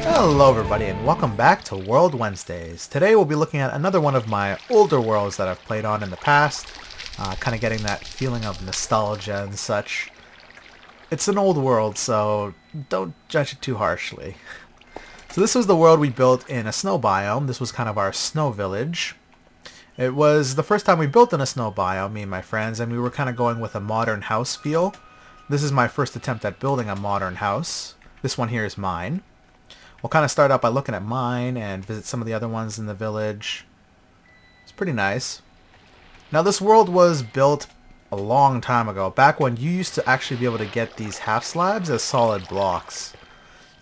Hello everybody and welcome back to World Wednesdays. Today we'll be looking at another one of my older worlds that I've played on in the past. Kind of getting that feeling of nostalgia and such. It's an old world, so don't judge it too harshly. So this was the world we built in a snow biome. This was kind of our snow village. It was the first time we built in a snow biome, me and my friends, and we were kind of going with a modern house feel. This is my first attempt at building a modern house. This one here is mine. We'll kind of start out by looking at mine and visit some of the other ones in the village. It's pretty nice. Now this world was built a long time ago, back when you used to actually be able to get these half slabs as solid blocks.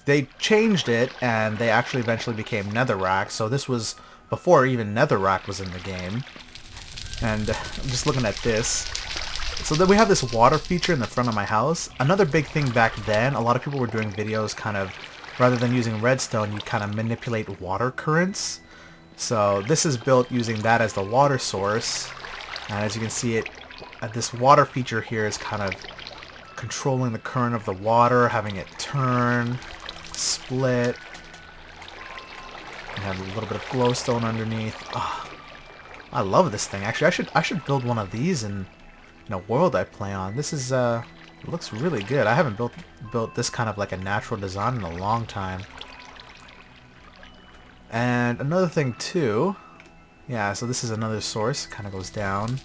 They changed it and they actually eventually became netherrack, so this was before even netherrack was in the game. And I'm just looking at this. So then we have this water feature in the front of my house. Another big thing back then, a lot of people were doing videos kind of, rather than using redstone, you kind of manipulate water currents. So this is built using that as the water source. And as you can see, this water feature here is kind of controlling the current of the water, having it turn, split. You have a little bit of glowstone underneath. Oh, I love this thing. Actually, I should build one of these in a world I play on. This is it looks really good. I haven't built this kind of like a natural design in a long time. And another thing too, yeah, so this is another source. Kind of goes down.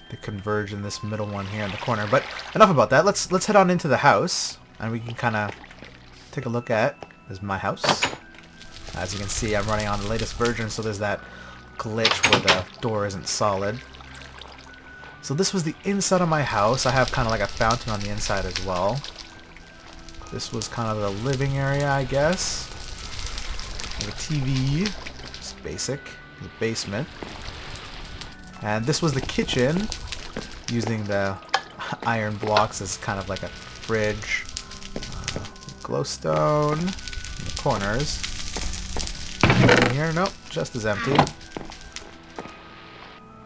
They converge in this middle one here in the corner. But enough about that. Let's head on into the house, and we can kind of take a look at. This is my house. As you can see, I'm running on the latest version, so there's that glitch where the door isn't solid. So this was the inside of my house. I have kind of like a fountain on the inside as well. This was kind of the living area, I guess. The TV. It's basic. The basement. And this was the kitchen, using the iron blocks as kind of like a fridge. Glowstone in the corners. In here, nope, just as empty.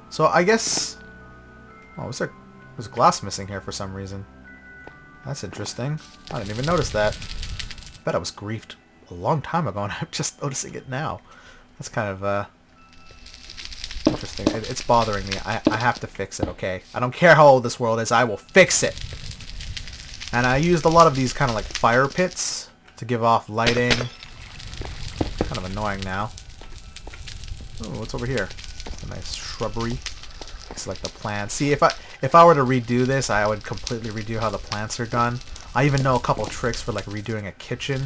So I guess... Oh, there's glass missing here for some reason. That's interesting. I didn't even notice that. I bet I was griefed a long time ago and I'm just noticing it now. That's kind of interesting. It's bothering me. I have to fix it, okay? I don't care how old this world is, I will fix it! And I used a lot of these kind of like fire pits to give off lighting. Kind of annoying now. Oh, what's over here? A nice shrubbery. It's like the plants. See, if I were to redo this, I would completely redo how the plants are done. I even know a couple tricks for like redoing a kitchen.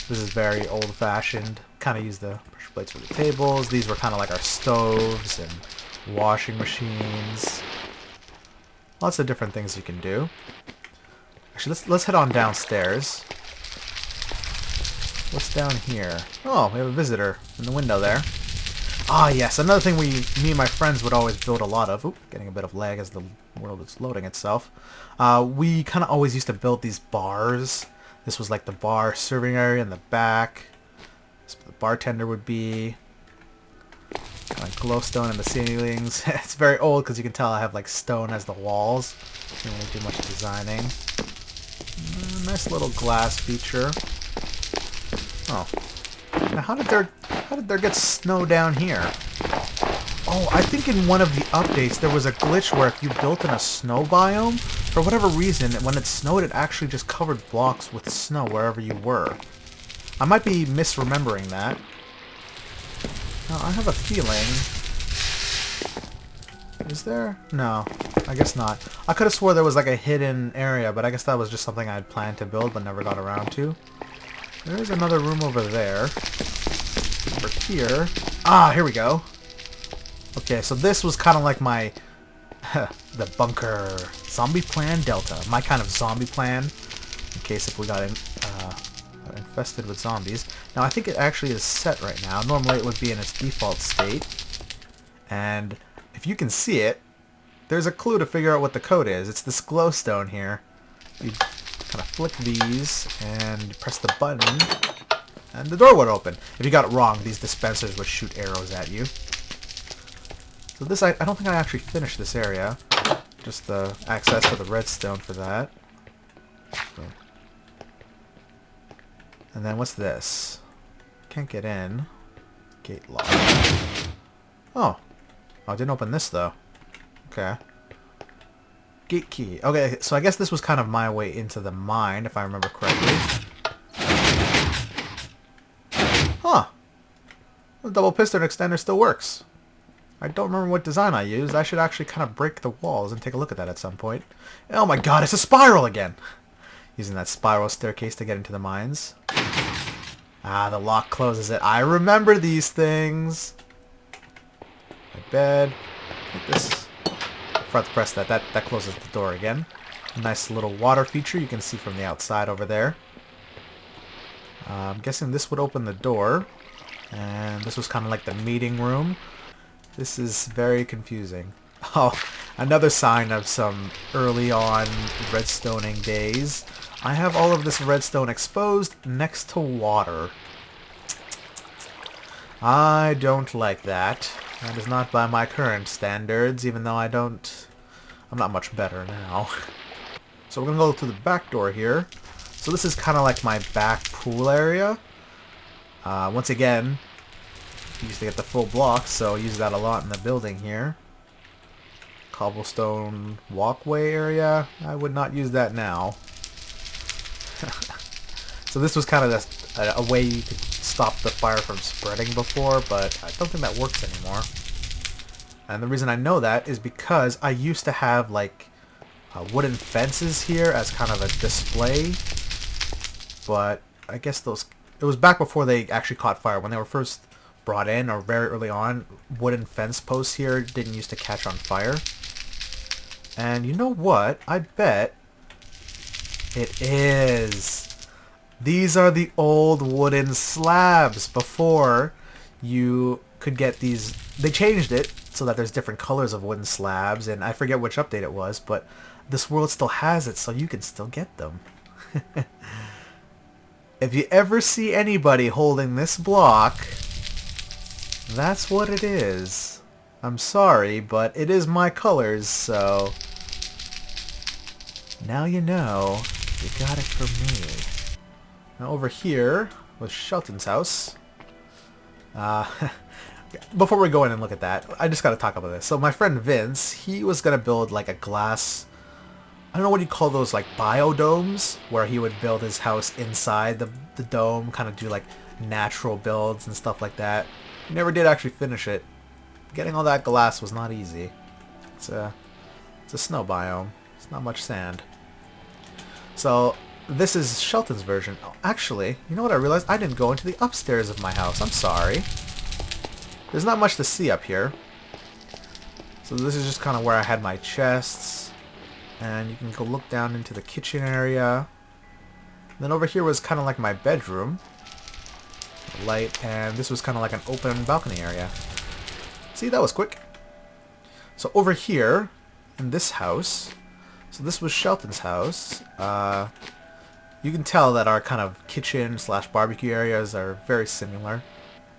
This is very old-fashioned. Kind of use the pressure plates for the tables. These were kind of like our stoves and washing machines. Lots of different things you can do. Actually, let's head on downstairs. What's down here? Oh, we have a visitor in the window there. Ah, yes, another thing me and my friends would always build a lot of. Oop, getting a bit of lag as the world is loading itself. We kind of always used to build these bars. This was like the bar serving area in the back. This the bartender would be. Kind of glowstone in the ceilings. It's very old because you can tell I have like stone as the walls. Didn't really do much designing. Nice little glass feature. Oh. Now how did there get snow down here? Oh, I think in one of the updates there was a glitch where if you built in a snow biome, for whatever reason, when it snowed it actually just covered blocks with snow wherever you were. I might be misremembering that. Now, I have a feeling... Is there? No, I guess not. I could have swore there was like a hidden area, but I guess that was just something I had planned to build but never got around to. There's another room over there. Over here. Ah, here we go. Okay, so this was kind of like my... the bunker. Zombie plan Delta. My kind of zombie plan. In case if we got infested with zombies. Now, I think it actually is set right now. Normally it would be in its default state. And if you can see it, there's a clue to figure out what the code is. It's this glowstone here. You kind of flick these and press the button and the door would open. If you got it wrong, these dispensers would shoot arrows at you. So this, I don't think I actually finished this area. Just the access to the redstone for that. So And then what's this? Can't get in. Gate lock. Oh. Oh, I didn't open this though. Okay. Gate key. Okay, so I guess this was kind of my way into the mine, if I remember correctly. Huh. The double piston extender still works. I don't remember what design I used. I should actually kind of break the walls and take a look at that at some point. Oh my god, it's a spiral again! Using that spiral staircase to get into the mines. Ah, the lock closes it. I remember these things. My bed. Like this. Forgot to press that. That closes the door again. A nice little water feature you can see from the outside over there. I'm guessing this would open the door. And this was kind of like the meeting room. This is very confusing. Oh, another sign of some early on redstoning days. I have all of this redstone exposed next to water. I don't like that. That is not by my current standards, even though I'm not much better now. So we're going to go to the back door here. So this is kind of like my back pool area. Once again, I used to get the full block, so I use that a lot in the building here. Cobblestone walkway area. I would not use that now. So this was kind of a way you could stop the fire from spreading before, but I don't think that works anymore. And the reason I know that is because I used to have like wooden fences here as kind of a display, but I guess it was back before they actually caught fire. When they were first brought in, or very early on, wooden fence posts here didn't used to catch on fire. And you know what? I bet it is. These are the old wooden slabs before you could get these. They changed it so that there's different colors of wooden slabs, and I forget which update it was, but this world still has it, so you can still get them. If you ever see anybody holding this block, that's what it is. I'm sorry, but it is my colors, so now you know. You got it from me. Now over here was Shelton's house. Before we go in and look at that, I just got to talk about this. So my friend Vince, he was going to build like a glass, I don't know what you call those, like biodomes, where he would build his house inside the dome, kind of do like natural builds and stuff like that. He never did actually finish it. Getting all that glass was not easy. It's a snow biome. It's not much sand. So this is Shelton's version. Oh, actually, you know what I realized? I didn't go into the upstairs of my house. I'm sorry. There's not much to see up here. So this is just kind of where I had my chests. And you can go look down into the kitchen area. Then over here was kind of like my bedroom. Light, and this was kind of like an open balcony area. See, that was quick. So over here, in this house, so this was Shelton's house. You can tell that our kind of kitchen / barbecue areas are very similar.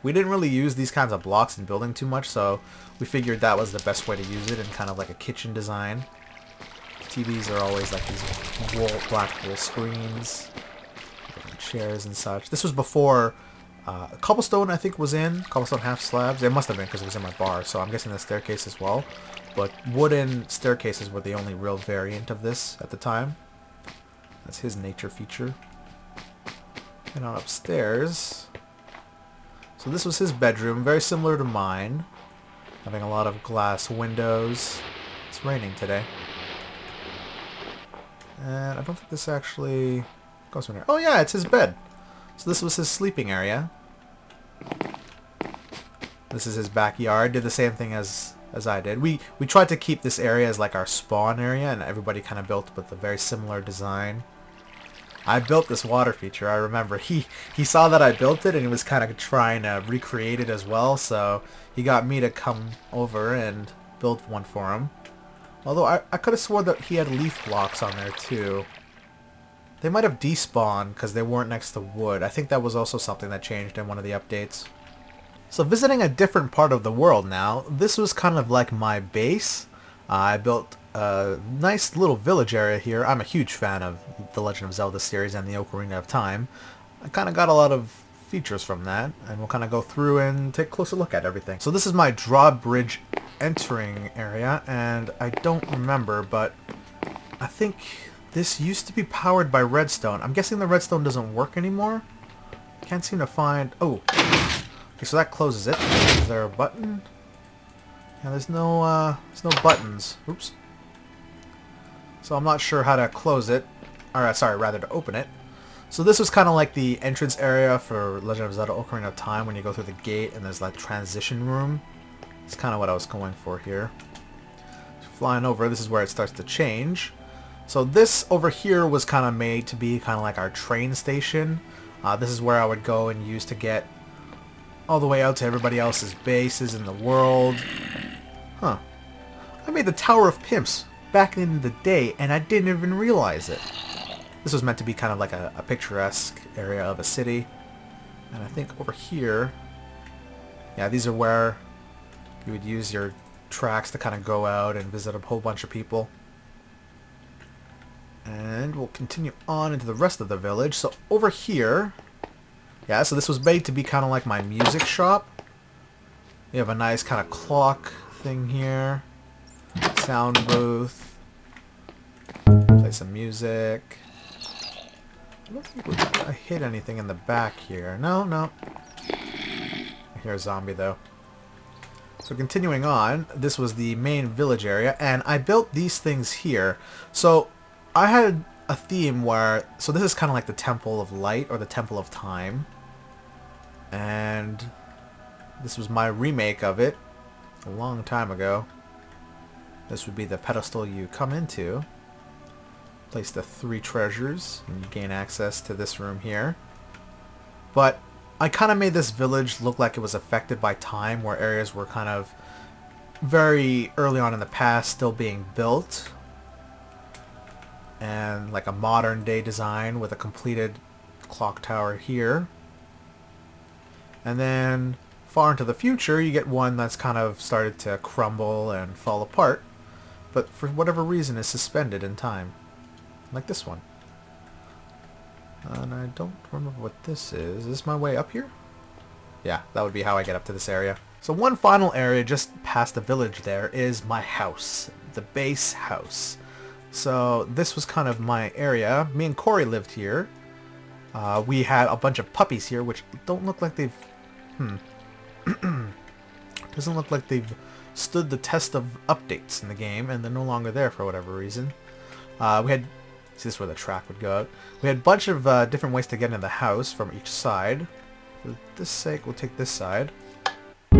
We didn't really use these kinds of blocks in building too much, so we figured that was the best way to use it in kind of like a kitchen design. TVs are always like these black wool screens, chairs and such. This was before cobblestone, I think, was in. Cobblestone half slabs. It must have been because it was in my bar, so I'm guessing the staircase as well. But wooden staircases were the only real variant of this at the time. That's his nature feature. And on upstairs. So this was his bedroom, very similar to mine. Having a lot of glass windows. It's raining today. And I don't think this actually goes in here. Oh yeah, it's his bed. So this was his sleeping area. This is his backyard. Did the same thing as I did. We tried to keep this area as like our spawn area, and everybody kind of built with a very similar design. I built this water feature. I remember he saw that I built it, and he was kind of trying to recreate it as well. So he got me to come over and build one for him. Although I could have sworn that he had leaf blocks on there too. They might have despawned because they weren't next to wood. I think that was also something that changed in one of the updates. So visiting a different part of the world now, this was kind of like my base. I built a nice little village area here. I'm a huge fan of the Legend of Zelda series and the Ocarina of Time. I kind of got a lot of features from that, and we'll kind of go through and take a closer look at everything. So this is my drawbridge entering area, and I don't remember, but I think this used to be powered by redstone. I'm guessing the redstone doesn't work anymore. Can't seem to find... Oh! Okay, so that closes it. Is there a button? Yeah, there's no buttons. Oops. So I'm not sure how to close it. Or, sorry, rather to open it. So this was kind of like the entrance area for Legend of Zelda Ocarina of Time when you go through the gate and there's like transition room. It's kind of what I was going for here. So flying over, this is where it starts to change. So this over here was kind of made to be kind of like our train station. This is where I would go and use to get all the way out to everybody else's bases in the world. Huh. I made the Tower of Pimps back in the day and I didn't even realize it. This was meant to be kind of like a picturesque area of a city. And I think over here, yeah, these are where you would use your tracks to kind of go out and visit a whole bunch of people. And we'll continue on into the rest of the village. So over here, yeah, so this was made to be kind of like my music shop. You have a nice kind of clock thing here. Sound booth. Play some music. I don't think I hit anything in the back here. No, no. I hear a zombie though. So continuing on, this was the main village area, and I built these things here. So I had a theme where, so this is kind of like the Temple of Light or the Temple of Time. And this was my remake of it a long time ago. This would be the pedestal you come into. Place the 3 treasures and you gain access to this room here. But I kind of made this village look like it was affected by time, where areas were kind of very early on in the past still being built. And like a modern day design with a completed clock tower here. And then far into the future you get one that's kind of started to crumble and fall apart, but for whatever reason is suspended in time. Like this one. And I don't remember what this is. Is this my way up here? Yeah, that would be how I get up to this area. So one final area just past the village there is my house. The base house. So this was kind of my area. Me and Corey lived here. We had a bunch of puppies here, which don't look like they've... Doesn't look like they've stood the test of updates in the game, and they're no longer there for whatever reason. We had... See, this is where the track would go out. We had a bunch of different ways to get into the house from each side. For this sake, we'll take this side. I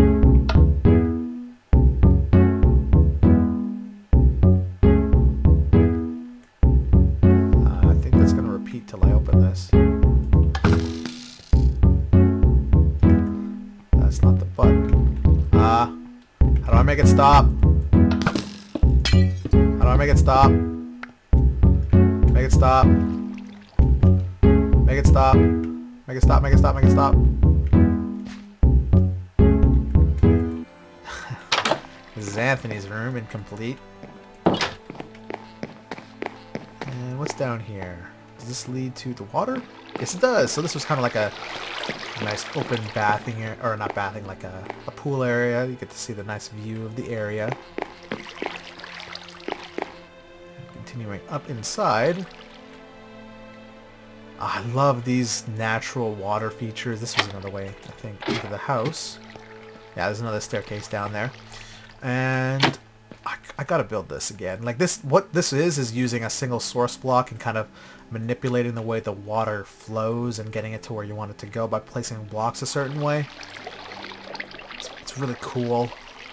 think that's going to repeat till I open this. That's not the button. How do I make it stop? How do I make it stop? Make it stop. Make it stop. Make it stop, make it stop, make it stop. This is Anthony's room, incomplete. And what's down here? Does this lead to the water? Yes, it does. So this was kind of like a nice open bathing area, or not bathing, like a pool area. You get to see the nice view of the area. Continuing up inside. I love these natural water features. This was another way, I think, into the house. Yeah, there's another staircase down there. And I gotta build this again. Like this, what this is using a single source block and kind of manipulating the way the water flows and getting it to where you want it to go by placing blocks a certain way. It's really cool.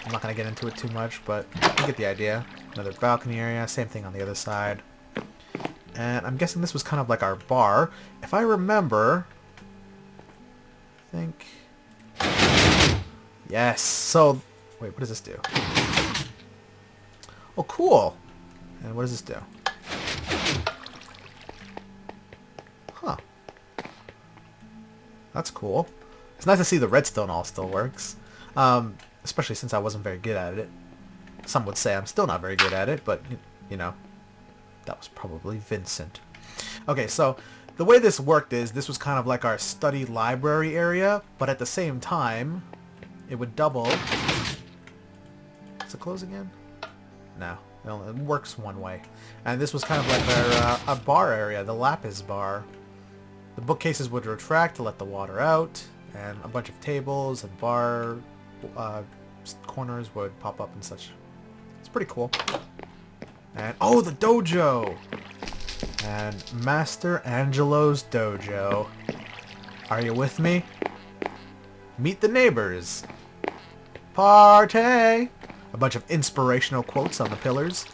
I'm not gonna get into it too much, but you get the idea. Another balcony area, same thing on the other side. And I'm guessing this was kind of like our bar. If I remember, I think... Yes, so... Wait, what does this do? Oh, cool! And what does this do? Huh. That's cool. It's nice to see the redstone all still works. Especially since I wasn't very good at it. Some would say I'm still not very good at it, but, you know, that was probably Vincent. Okay, so The way this worked is this was kind of like our study library area, but at the same time, it would double. Does it close again? No, it works one way. And this was kind of like our bar area, the lapis bar. The bookcases would retract to let the water out, and a bunch of tables and bar corners would pop up and such. It's pretty cool. And oh, the dojo! And Master Angelo's dojo. Are you with me? Meet the neighbors. Party! A bunch of inspirational quotes on the pillars.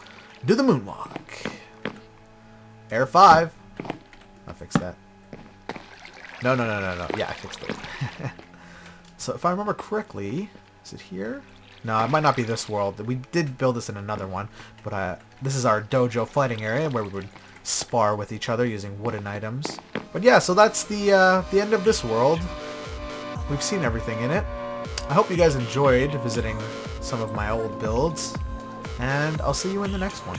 Do the moonwalk. Air 5. I fixed that. No. Yeah, I fixed it. So if I remember correctly, is it here? No, it might not be this world. We did build this in another one, but this is our dojo fighting area where we would spar with each other using wooden items. But yeah, so that's the end of this world. We've seen everything in it. I hope you guys enjoyed visiting some of my old builds, and I'll see you in the next one.